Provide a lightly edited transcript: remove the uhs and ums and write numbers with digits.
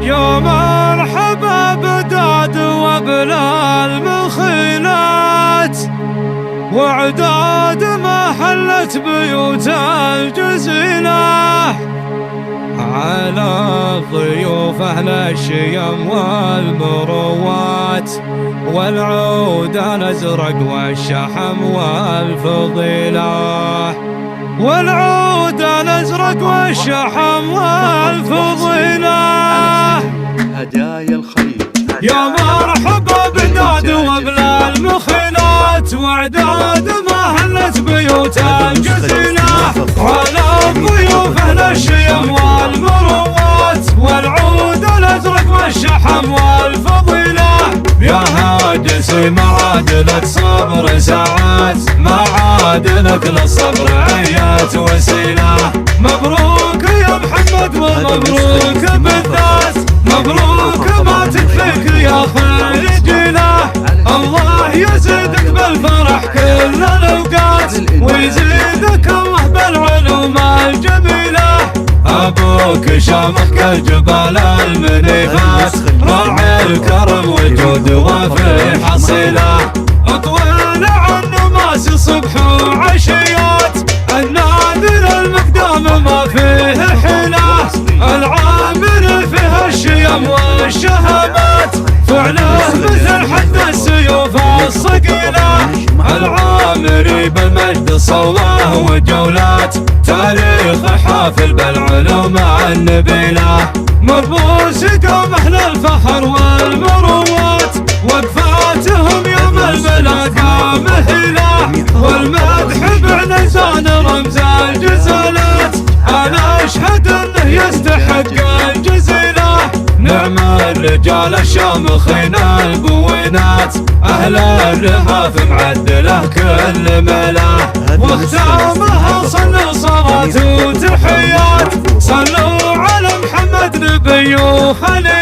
يا مرحبا بداد وابناء المخيلات، وعداد ما حلت بيوت الجزيلة، على ضيوف أهل الشيم والمروات، والعود الأزرق والشحم والفضيلة، والعود الأزرق والشحم والفضيلة. هدايا الخليج يا مرحبا بداد وابناء المخيلات، وعداد ما هلت بيوت الجزيلة، على ضيوف أهل الشيم والمروات، والعود الأزرق والشحم والفضيلة. يا هاجسي معادلة صبر ساعات، معادلك للصبر عيات وسيلة. مبروك يا محمد ومبروك بالذات، مبروك ما تكفيك يا خير جيله. الله يزيدك بالفرح كل الأوقات، ويزيدك الله بالعلوم الجميلة. أبوك شامخ كالجبال المنيفات، راعي الكرم والجود وفي حصيلة. اطول عنه ماس صبح وعشيات، النادر المقدام ما فيه حيلة. العامل فيه الشيم والشهامات، فعله مثل حد السيوف الصقيلة. العامري بالمجد صوله وجولات، تاريخ حافل بالعلوم النبيلة. مبوس قوم أهل الفخر والمروات، وقفاتهم يوم الملاقى مهيلة. والمدح بعنزان رمز الجزالات، أنا أشهد أنه يستحق الجزيلة. نعم الرجال الشامخين البوينات، أهل الرهاف معدله كل ملا. واختامها صلوا صلاة وتحيات، صلوا على محمد نبي وخليل.